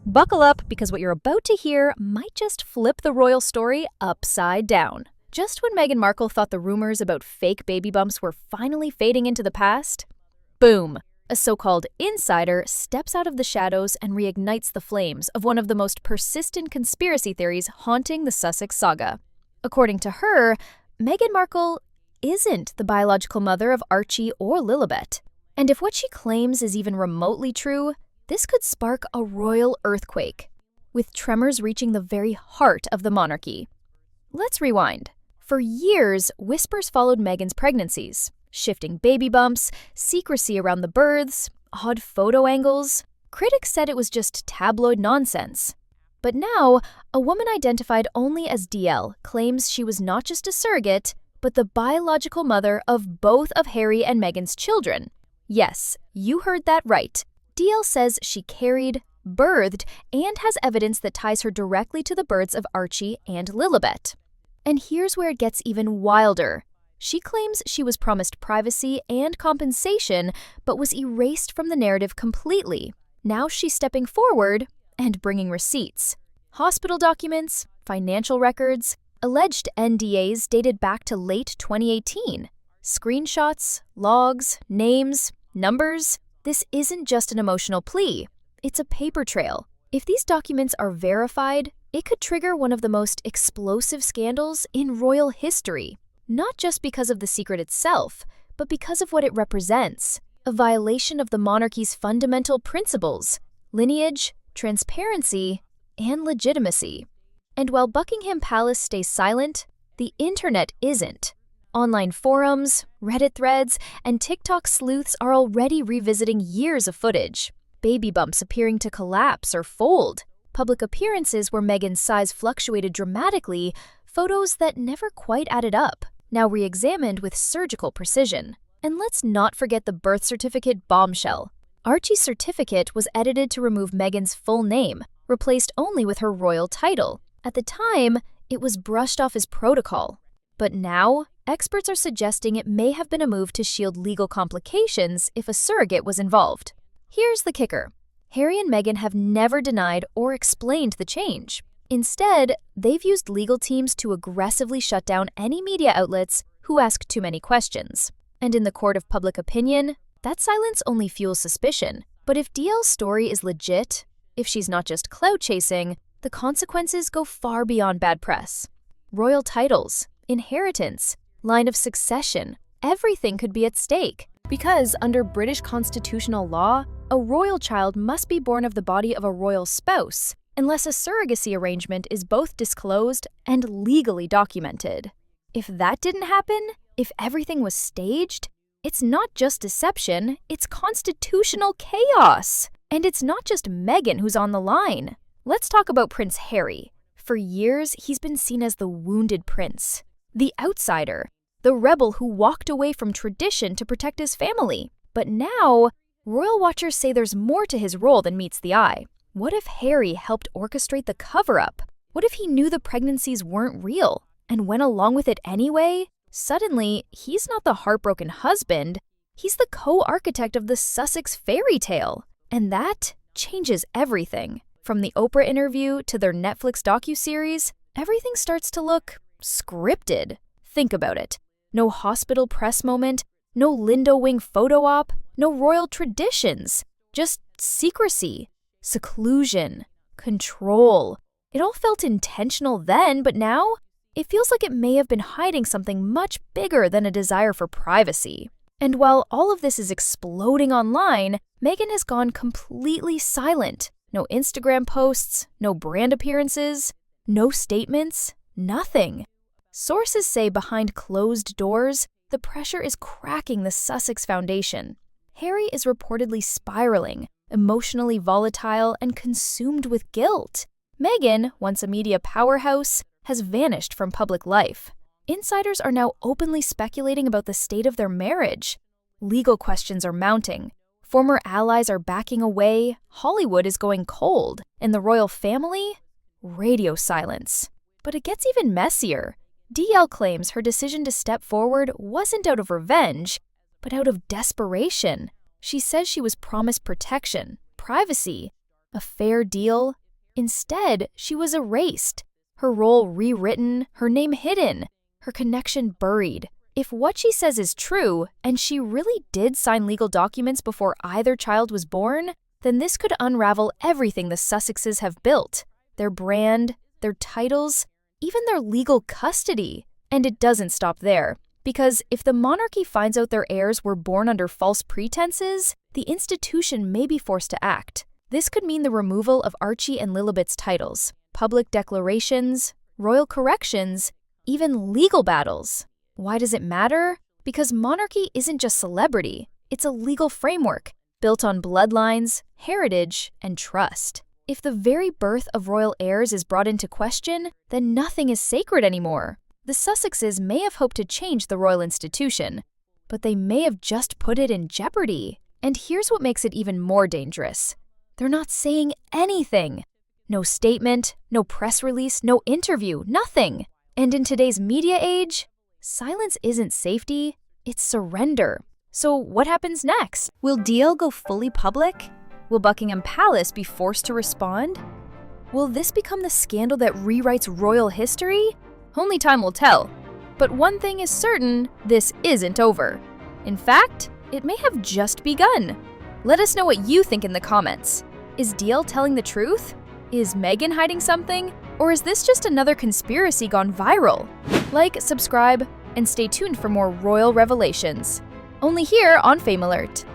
Buckle up because what you're about to hear might just flip the royal story upside down. Just when Meghan Markle thought the rumors about fake baby bumps were finally fading into the past, boom! A so-called insider steps out of the shadows and reignites the flames of one of the most persistent conspiracy theories haunting the Sussex saga. According to her, Meghan Markle isn't the biological mother of Archie or Lilibet. And if what she claims is even remotely true, this could spark a royal earthquake, with tremors reaching the very heart of the monarchy. Let's rewind. For years, whispers followed Meghan's pregnancies. Shifting baby bumps, secrecy around the births, odd photo angles. Critics said it was just tabloid nonsense. But now, a woman identified only as DL claims she was not just a surrogate, but the biological mother of both of Harry and Meghan's children. Yes, you heard that right. DL says she carried, birthed, and has evidence that ties her directly to the births of Archie and Lilibet. And here's where it gets even wilder. She claims she was promised privacy and compensation, but was erased from the narrative completely. Now she's stepping forward and bringing receipts. Hospital documents, financial records, alleged NDAs dated back to late 2018. Screenshots, logs, names, numbers. This isn't just an emotional plea. It's a paper trail. If these documents are verified, it could trigger one of the most explosive scandals in royal history. Not just because of the secret itself, but because of what it represents. A violation of the monarchy's fundamental principles: lineage, transparency, and legitimacy. And while Buckingham Palace stays silent, the internet isn't. Online forums, Reddit threads, and TikTok sleuths are already revisiting years of footage. Baby bumps appearing to collapse or fold, public appearances where Meghan's size fluctuated dramatically, photos that never quite added up, now re-examined with surgical precision. And let's not forget the birth certificate bombshell. Archie's certificate was edited to remove Meghan's full name, replaced only with her royal title. At the time, it was brushed off as protocol. But now, experts are suggesting it may have been a move to shield legal complications if a surrogate was involved. Here's the kicker. Harry and Meghan have never denied or explained the change. Instead, they've used legal teams to aggressively shut down any media outlets who ask too many questions. And in the court of public opinion, that silence only fuels suspicion. But if DL's story is legit, if she's not just clout chasing, the consequences go far beyond bad press. Royal titles, inheritance, line of succession, everything could be at stake. Because under British constitutional law, a royal child must be born of the body of a royal spouse, unless a surrogacy arrangement is both disclosed and legally documented. If that didn't happen, if everything was staged, it's not just deception, it's constitutional chaos. And it's not just Meghan who's on the line. Let's talk about Prince Harry. For years, he's been seen as the wounded prince, the outsider, the rebel who walked away from tradition to protect his family. But now, royal watchers say there's more to his role than meets the eye. What if Harry helped orchestrate the cover-up? What if he knew the pregnancies weren't real and went along with it anyway? Suddenly, he's not the heartbroken husband, he's the co-architect of the Sussex fairy tale. And that changes everything. From the Oprah interview to their Netflix docuseries, everything starts to look scripted. Think about it. No hospital press moment, no Lindo Wing photo op, no royal traditions. Just secrecy, seclusion, control. It all felt intentional then, but now it feels like it may have been hiding something much bigger than a desire for privacy. And while all of this is exploding online, Meghan has gone completely silent. No Instagram posts, no brand appearances, no statements, nothing. Sources say behind closed doors, the pressure is cracking the Sussex foundation. Harry is reportedly spiraling, emotionally volatile, and consumed with guilt. Meghan, once a media powerhouse, has vanished from public life. Insiders are now openly speculating about the state of their marriage. Legal questions are mounting. Former allies are backing away, Hollywood is going cold, and the royal family? Radio silence. But it gets even messier. DL claims her decision to step forward wasn't out of revenge, but out of desperation. She says she was promised protection, privacy, A fair deal? Instead, she was erased. Her role rewritten, her name hidden, her connection buried. If what she says is true, and she really did sign legal documents before either child was born, then this could unravel everything the Sussexes have built. Their brand, their titles, even their legal custody. And it doesn't stop there. Because if the monarchy finds out their heirs were born under false pretenses, the institution may be forced to act. This could mean the removal of Archie and Lilibet's titles, public declarations, royal corrections, even legal battles. Why does it matter? Because monarchy isn't just celebrity, it's a legal framework built on bloodlines, heritage, and trust. If the very birth of royal heirs is brought into question, then nothing is sacred anymore. The Sussexes may have hoped to change the royal institution, but they may have just put it in jeopardy. And here's what makes it even more dangerous. They're not saying anything. No statement, no press release, no interview, nothing. And in today's media age, silence isn't safety, it's surrender. So what happens next? Will Deal go fully public? Will Buckingham Palace be forced to respond? Will this become the scandal that rewrites royal history? Only time will tell. But one thing is certain, this isn't over. In fact, it may have just begun. Let us know what you think in the comments. Is Deal telling the truth? Is Meghan hiding something? Or is this just another conspiracy gone viral? Like, subscribe, and stay tuned for more royal revelations. Only here on Fame Alert.